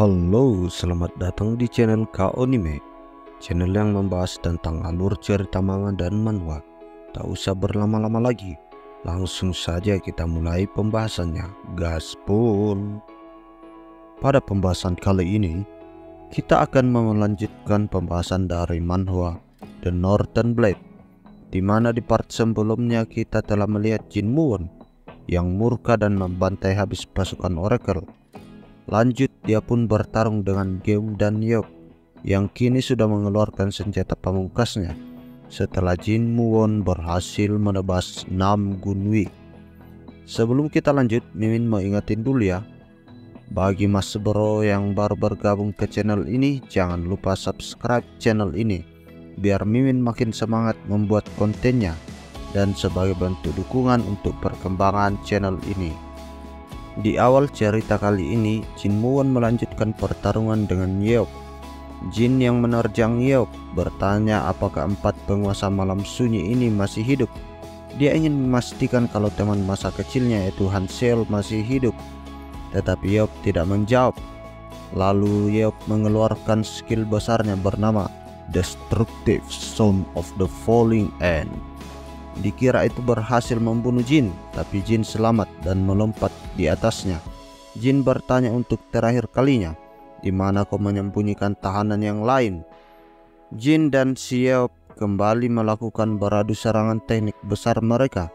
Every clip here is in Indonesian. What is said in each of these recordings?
Halo, selamat datang di channel Kaonime, channel yang membahas tentang alur cerita manga dan manhwa. Tak usah berlama-lama lagi, langsung saja kita mulai pembahasannya. Gaspol. Pada pembahasan kali ini, kita akan melanjutkan pembahasan dari manhwa The Northern Blade, di mana di part sebelumnya kita telah melihat Jin Muon yang murka dan membantai habis pasukan Oracle. Lanjut, dia pun bertarung dengan Geum dan Yeop yang kini sudah mengeluarkan senjata pamungkasnya setelah Jin Muon berhasil menebas Nam Gunwi. Sebelum kita lanjut, Mimin mau ingetin dulu ya, bagi mas bro yang baru bergabung ke channel ini, jangan lupa subscribe channel ini biar Mimin makin semangat membuat kontennya dan sebagai bentuk dukungan untuk perkembangan channel ini. Di awal cerita kali ini, Jin Muon melanjutkan pertarungan dengan Yeop. Jin yang menerjang Yeop bertanya apakah 4 penguasa malam sunyi ini masih hidup. Dia ingin memastikan kalau teman masa kecilnya yaitu Hansel masih hidup, tetapi Yeop tidak menjawab. Lalu Yeop mengeluarkan skill besarnya bernama Destructive Sound of the Falling End. Dikira itu berhasil membunuh Jin, tapi Jin selamat dan melompat di atasnya. Jin bertanya untuk terakhir kalinya, di mana kau menyembunyikan tahanan yang lain? Jin dan Yeop kembali melakukan beradu serangan teknik besar mereka.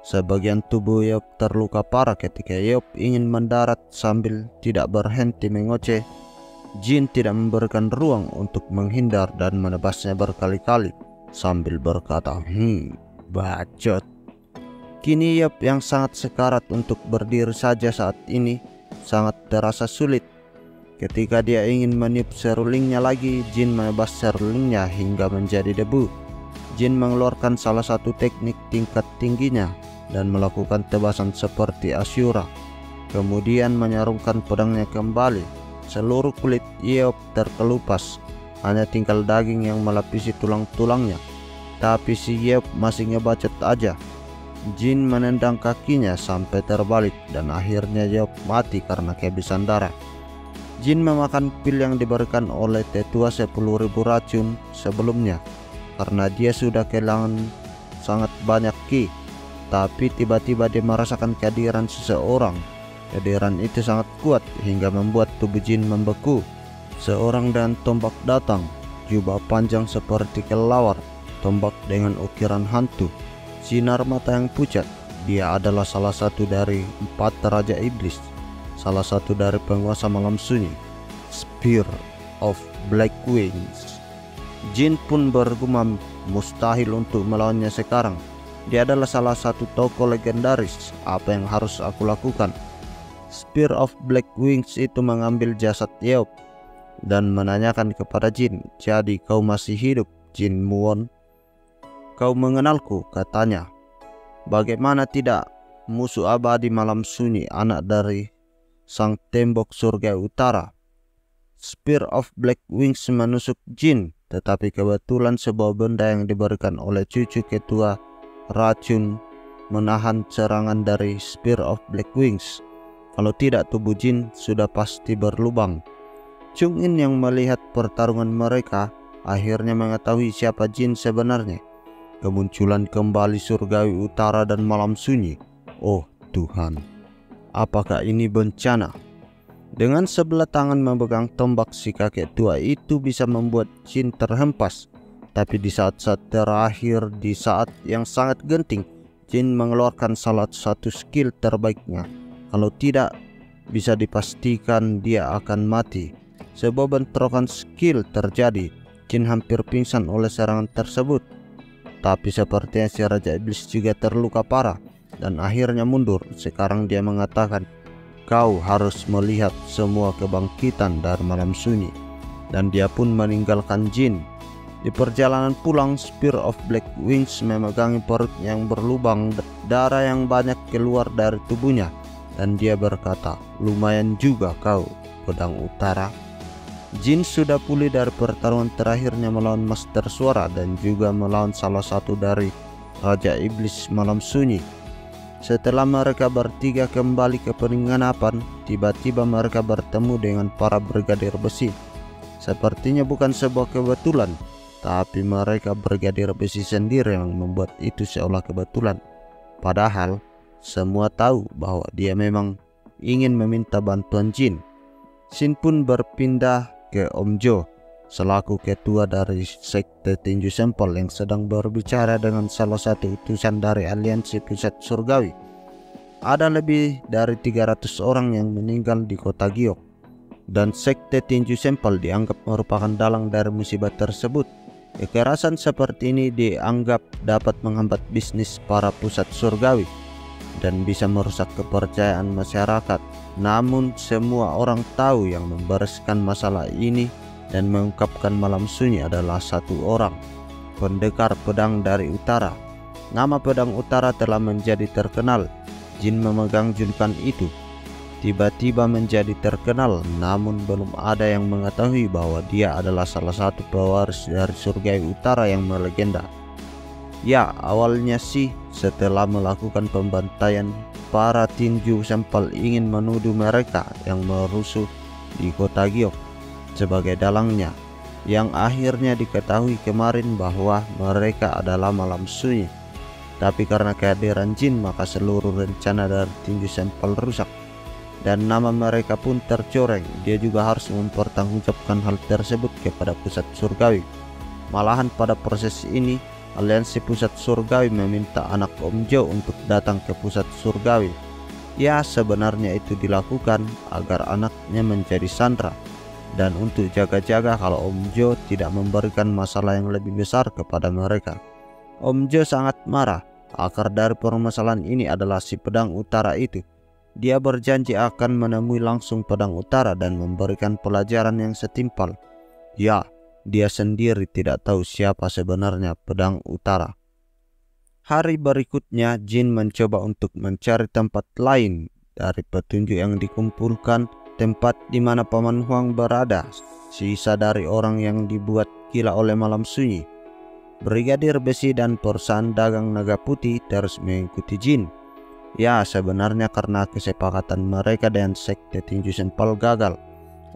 Sebagian tubuh Yeop terluka parah ketika Yeop ingin mendarat sambil tidak berhenti mengoceh. Jin tidak memberikan ruang untuk menghindar dan menebasnya berkali-kali sambil berkata, bacot. Kini Yeop yang sangat sekarat untuk berdiri saja saat ini sangat terasa sulit. Ketika dia ingin meniup serulingnya lagi, Jin menebas serulingnya hingga menjadi debu. Jin mengeluarkan salah satu teknik tingkat tingginya dan melakukan tebasan seperti Asyura. Kemudian menyarungkan pedangnya kembali. Seluruh kulit Yeop terkelupas, hanya tinggal daging yang melapisi tulang-tulangnya. Tapi si Yeop masih ngebacot aja. Jin menendang kakinya sampai terbalik dan akhirnya Yeop mati karena kehabisan darah. Jin memakan pil yang diberikan oleh tetua 10.000 racun sebelumnya karena dia sudah kehilangan sangat banyak ki. Tapi tiba-tiba dia merasakan kehadiran seseorang. Kehadiran itu sangat kuat hingga membuat tubuh Jin membeku. Seorang dan tombak datang, jubah panjang seperti kelelawar, tombak dengan ukiran hantu, sinar mata yang pucat. Dia adalah salah satu dari 4 raja iblis, salah satu dari penguasa malam sunyi, Spear of Black Wings. Jin pun bergumam mustahil untuk melawannya sekarang. Dia adalah salah satu tokoh legendaris. Apa yang harus aku lakukan? Spear of Black Wings itu mengambil jasad Yeop dan menanyakan kepada Jin, jadi kau masih hidup, Jin Muon? Kau mengenalku, katanya. Bagaimana tidak, musuh abadi malam sunyi, anak dari sang tembok surga utara. Spear of Black Wings menusuk Jin, tetapi kebetulan sebuah benda yang diberikan oleh cucu ketua racun menahan serangan dari Spear of Black Wings. Kalau tidak, tubuh Jin sudah pasti berlubang. Chung In yang melihat pertarungan mereka akhirnya mengetahui siapa Jin sebenarnya. Kemunculan kembali surgawi utara dan malam sunyi. Oh Tuhan, apakah ini bencana? Dengan sebelah tangan memegang tombak, si kakek tua itu bisa membuat Jin terhempas. Tapi di saat-saat terakhir, di saat yang sangat genting, Jin mengeluarkan salah satu skill terbaiknya. Kalau tidak, bisa dipastikan dia akan mati. Sebuah bentrokan skill terjadi. Jin hampir pingsan oleh serangan tersebut. Tapi sepertinya si Raja Iblis juga terluka parah dan akhirnya mundur. Sekarang dia mengatakan, kau harus melihat semua kebangkitan dari malam sunyi. Dan dia pun meninggalkan Jin. Di perjalanan pulang, Spear of Black Wings memegangi perut yang berlubang, darah yang banyak keluar dari tubuhnya. Dan dia berkata, lumayan juga kau, pedang utara. Jin sudah pulih dari pertarungan terakhirnya melawan Master Suara dan juga melawan salah satu dari Raja Iblis Malam Sunyi. Setelah mereka bertiga kembali ke penginapan, tiba-tiba mereka bertemu dengan para brigadir besi. Sepertinya bukan sebuah kebetulan, tapi mereka brigadir besi sendiri yang membuat itu seolah kebetulan. Padahal semua tahu bahwa dia memang ingin meminta bantuan Jin. Shin pun berpindah ke Om Jo selaku ketua dari sekte tinju sempol yang sedang berbicara dengan salah satu utusan dari aliansi pusat surgawi. Ada lebih dari 300 orang yang meninggal di kota Giok, dan sekte tinju sempol dianggap merupakan dalang dari musibah tersebut. Kekerasan seperti ini dianggap dapat menghambat bisnis para pusat surgawi dan bisa merusak kepercayaan masyarakat. Namun semua orang tahu yang membereskan masalah ini dan mengungkapkan malam sunyi adalah satu orang, pendekar pedang dari utara. Nama pedang utara telah menjadi terkenal. Jin memegang julukan itu tiba-tiba menjadi terkenal, namun belum ada yang mengetahui bahwa dia adalah salah satu pewaris dari surgawi utara yang melegenda. Ya, awalnya sih setelah melakukan pembantaian, para tinju sempol ingin menuduh mereka yang merusuh di kota Giok sebagai dalangnya, yang akhirnya diketahui kemarin bahwa mereka adalah malam sunyi. Tapi karena kehadiran Jin, maka seluruh rencana dari tinju sempol rusak dan nama mereka pun tercoreng. Dia juga harus mempertanggungjawabkan hal tersebut kepada pusat surgawi. Malahan pada proses ini, aliansi pusat surgawi meminta anak Om Jo untuk datang ke pusat surgawi. Ya, sebenarnya itu dilakukan agar anaknya menjadi sandera dan untuk jaga-jaga kalau Om Jo tidak memberikan masalah yang lebih besar kepada mereka. Om Jo sangat marah. Akar dari permasalahan ini adalah si pedang utara itu. Dia berjanji akan menemui langsung pedang utara dan memberikan pelajaran yang setimpal. Ya, dia sendiri tidak tahu siapa sebenarnya pedang utara. Hari berikutnya, Jin mencoba untuk mencari tempat lain dari petunjuk yang dikumpulkan, tempat di mana Paman Huang berada, sisa dari orang yang dibuat gila oleh malam sunyi. Brigadir besi dan perusahaan dagang naga putih terus mengikuti Jin. Ya, sebenarnya karena kesepakatan mereka dengan sekte tinju sempol gagal.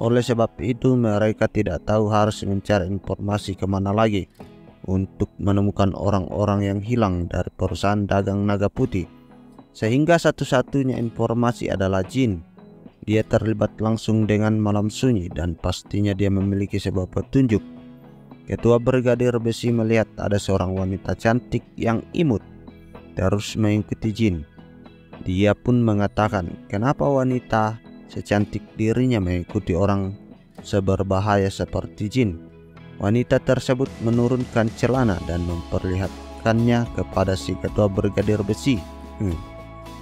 Oleh sebab itu mereka tidak tahu harus mencari informasi kemana lagi untuk menemukan orang-orang yang hilang dari perusahaan dagang naga putih. Sehingga satu-satunya informasi adalah Jin. Dia terlibat langsung dengan malam sunyi dan pastinya dia memiliki sebuah petunjuk. Ketua brigadir besi melihat ada seorang wanita cantik yang imut terus mengikuti Jin. Dia pun mengatakan, kenapa wanita secantik dirinya mengikuti orang seberbahaya seperti Jin? Wanita tersebut menurunkan celana dan memperlihatkannya kepada si ketua brigadir besi.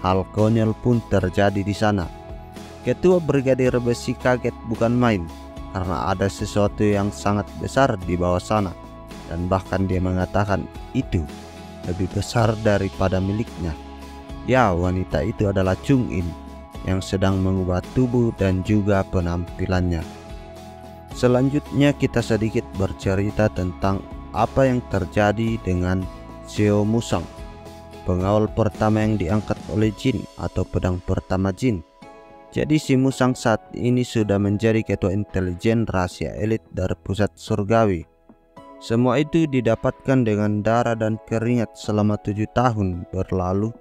Hal konyol pun terjadi di sana. Ketua brigadir besi kaget bukan main, karena ada sesuatu yang sangat besar di bawah sana, dan bahkan dia mengatakan itu lebih besar daripada miliknya. Ya, wanita itu adalah Chung In yang sedang mengubah tubuh dan juga penampilannya. Selanjutnya kita sedikit bercerita tentang apa yang terjadi dengan Xiao Musang, pengawal pertama yang diangkat oleh Jin atau pedang pertama Jin. Jadi si Musang saat ini sudah menjadi ketua intelijen rahasia elit dari pusat surgawi. Semua itu didapatkan dengan darah dan keringat selama 7 tahun berlalu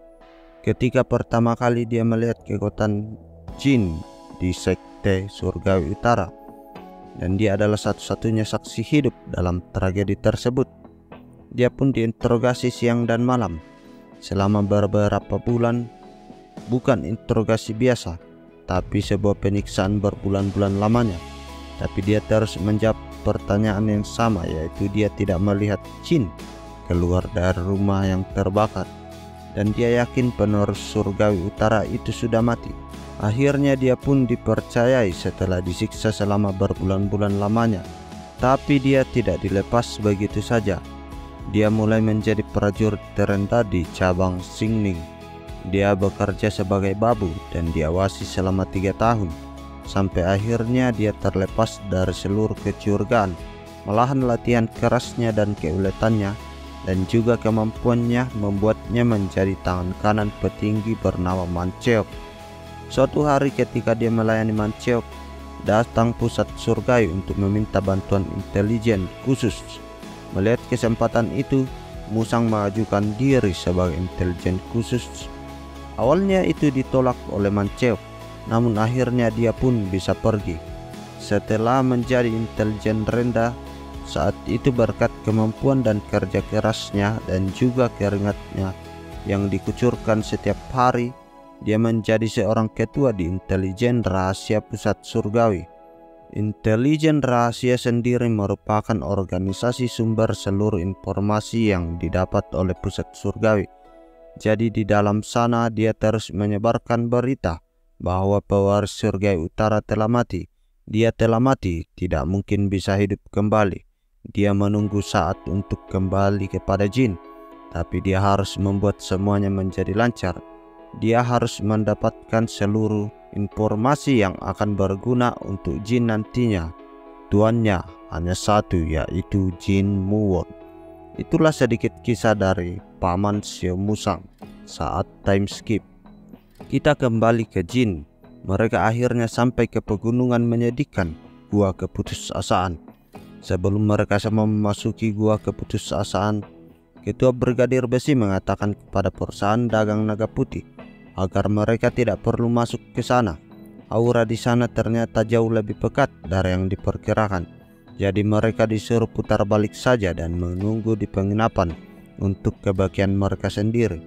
ketika pertama kali dia melihat kekuatan Jin di sekte surgawi utara. Dan dia adalah satu-satunya saksi hidup dalam tragedi tersebut. Dia pun diinterogasi siang dan malam selama beberapa bulan. Bukan interogasi biasa, tapi sebuah penyiksaan berbulan-bulan lamanya. Tapi dia terus menjawab pertanyaan yang sama, yaitu dia tidak melihat Jin keluar dari rumah yang terbakar. Dan dia yakin penerus surgawi utara itu sudah mati. Akhirnya dia pun dipercayai setelah disiksa selama berbulan-bulan lamanya. Tapi dia tidak dilepas begitu saja. Dia mulai menjadi prajurit terendah di cabang Xingning. Dia bekerja sebagai babu dan diawasi selama 3 tahun. Sampai akhirnya dia terlepas dari seluruh kecurigaan. Malahan latihan kerasnya dan keuletannya dan juga kemampuannya membuatnya menjadi tangan kanan petinggi bernama Manceok. Suatu hari ketika dia melayani Manceok, datang pusat surgawi untuk meminta bantuan intelijen khusus. Melihat kesempatan itu, Musang mengajukan diri sebagai intelijen khusus. Awalnya itu ditolak oleh Manceok, namun akhirnya dia pun bisa pergi. Setelah menjadi intelijen rendah, saat itu berkat kemampuan dan kerja kerasnya dan juga keringatnya yang dikucurkan setiap hari, dia menjadi seorang ketua di intelijen rahasia pusat surgawi. Intelijen rahasia sendiri merupakan organisasi sumber seluruh informasi yang didapat oleh pusat surgawi. Jadi di dalam sana dia terus menyebarkan berita bahwa pewaris surgawi utara telah mati. Dia telah mati, tidak mungkin bisa hidup kembali. Dia menunggu saat untuk kembali kepada jin, tapi dia harus membuat semuanya menjadi lancar. Dia harus mendapatkan seluruh informasi yang akan berguna untuk jin nantinya. Tuannya hanya satu, yaitu Jin Muwon. Itulah sedikit kisah dari Paman Sio Musang saat time skip. Kita kembali ke jin. Mereka akhirnya sampai ke pegunungan menyedihkan, Gua Keputusasaan. Sebelum mereka semua memasuki Gua Keputusasaan, Ketua Brigadir Besi mengatakan kepada perusahaan dagang naga putih agar mereka tidak perlu masuk ke sana. Aura di sana ternyata jauh lebih pekat dari yang diperkirakan. Jadi mereka disuruh putar balik saja dan menunggu di penginapan untuk kebahagiaan mereka sendiri.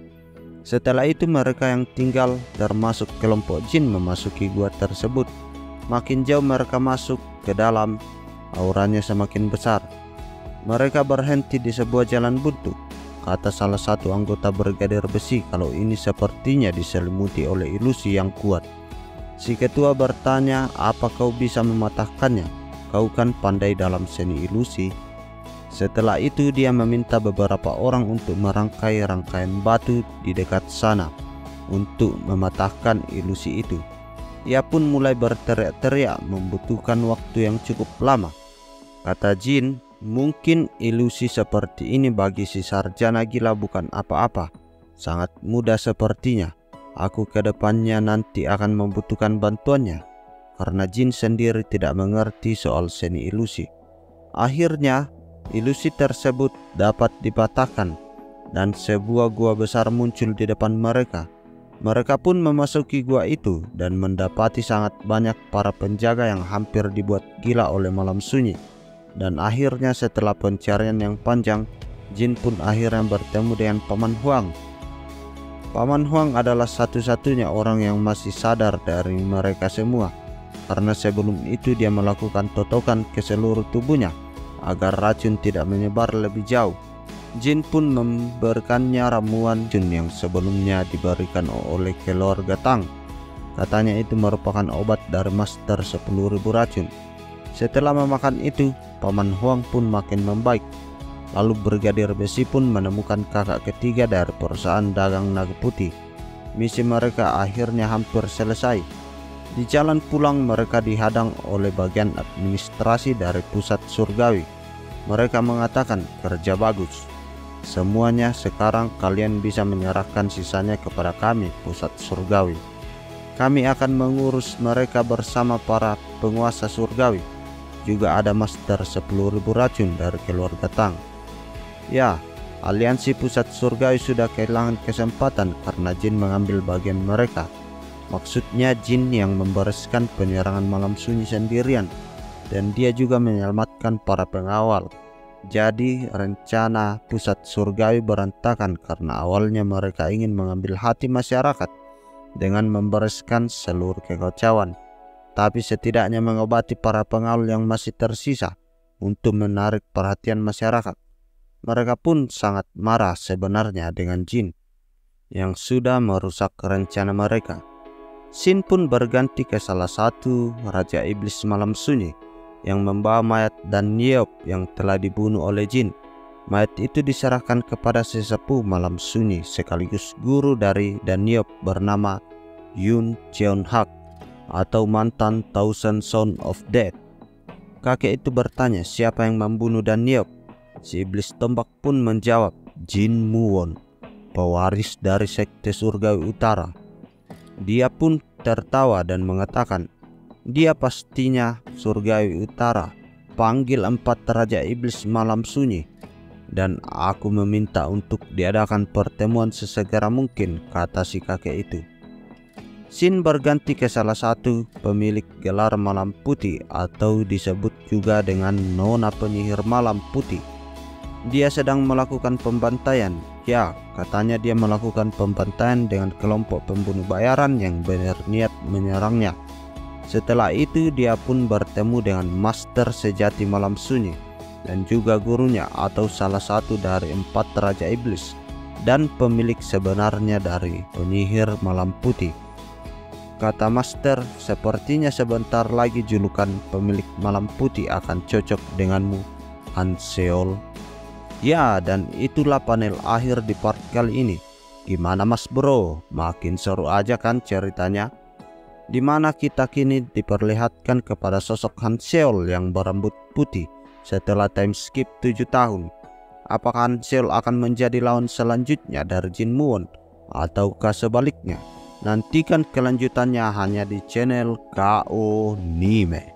Setelah itu mereka yang tinggal termasuk kelompok jin memasuki gua tersebut. Makin jauh mereka masuk ke dalam, auranya semakin besar. Mereka berhenti di sebuah jalan buntu. Kata salah satu anggota Brigadir Besi kalau ini sepertinya diselimuti oleh ilusi yang kuat. Si ketua bertanya, apa kau bisa mematahkannya? Kau kan pandai dalam seni ilusi. Setelah itu dia meminta beberapa orang untuk merangkai rangkaian batu di dekat sana untuk mematahkan ilusi itu. Ia pun mulai berteriak-teriak membutuhkan waktu yang cukup lama. Kata Jin, mungkin ilusi seperti ini bagi si sarjana gila bukan apa-apa. Sangat mudah sepertinya. Aku ke depannya nanti akan membutuhkan bantuannya, karena Jin sendiri tidak mengerti soal seni ilusi. Akhirnya, ilusi tersebut dapat dipatahkan dan sebuah gua besar muncul di depan mereka. Mereka pun memasuki gua itu dan mendapati sangat banyak para penjaga yang hampir dibuat gila oleh malam sunyi. Dan akhirnya setelah pencarian yang panjang, Jin pun akhirnya bertemu dengan Paman Huang. Paman Huang adalah satu-satunya orang yang masih sadar dari mereka semua, karena sebelum itu dia melakukan totokan ke seluruh tubuhnya agar racun tidak menyebar lebih jauh. Jin pun memberikannya ramuan racun yang sebelumnya diberikan oleh keluarga Tang. Katanya itu merupakan obat dari master 10.000 racun. Setelah memakan itu, Paman Huang pun makin membaik. Lalu Brigadir Besi pun menemukan kakak ketiga dari perusahaan dagang naga putih. Misi mereka akhirnya hampir selesai. Di jalan pulang mereka dihadang oleh bagian administrasi dari pusat surgawi. Mereka mengatakan, kerja bagus. Semuanya sekarang kalian bisa menyerahkan sisanya kepada kami, pusat surgawi. Kami akan mengurus mereka bersama para penguasa surgawi. Juga ada master 10.000 racun dari keluarga Tang. Ya, aliansi pusat surgawi sudah kehilangan kesempatan karena Jin mengambil bagian mereka. Maksudnya Jin yang membereskan penyerangan malam sunyi sendirian, dan dia juga menyelamatkan para pengawal. Jadi rencana pusat surgawi berantakan karena awalnya mereka ingin mengambil hati masyarakat dengan membereskan seluruh kekacauan, tapi setidaknya mengobati para pengawal yang masih tersisa untuk menarik perhatian masyarakat. Mereka pun sangat marah sebenarnya dengan Jin yang sudah merusak rencana mereka. Shin pun berganti ke salah satu Raja Iblis Malam Sunyi yang membawa mayat dan Yeop yang telah dibunuh oleh Jin. Mayat itu diserahkan kepada sesepuh Malam Sunyi sekaligus guru dari Yeop bernama Yun Cheon Hak atau mantan Thousand Son of Death. Kakek itu bertanya siapa yang membunuh Yeop. Si iblis tombak pun menjawab, Jin Muwon, pewaris dari sekte surgawi utara. Dia pun tertawa dan mengatakan, dia pastinya surgawi utara. Panggil 4 raja iblis malam sunyi, dan aku meminta untuk diadakan pertemuan sesegera mungkin, kata si kakek itu. Shin berganti ke salah satu pemilik gelar malam putih atau disebut juga dengan Nona penyihir malam putih. Dia sedang melakukan pembantaian. Ya, katanya dia melakukan pembantaian dengan kelompok pembunuh bayaran yang berniat menyerangnya. Setelah itu dia pun bertemu dengan master sejati malam sunyi dan juga gurunya atau salah satu dari 4 raja iblis dan pemilik sebenarnya dari penyihir malam putih. Kata master, sepertinya sebentar lagi julukan pemilik malam putih akan cocok denganmu, Hanseol. Ya, dan itulah panel akhir di part kali ini. Gimana mas bro? Makin seru aja kan ceritanya? Di mana kita kini diperlihatkan kepada sosok Hanseol yang berambut putih setelah time skip 7 tahun. Apakah Hanseol akan menjadi lawan selanjutnya dari Jin Muwon ataukah sebaliknya? Nantikan kelanjutannya hanya di channel KO Nime.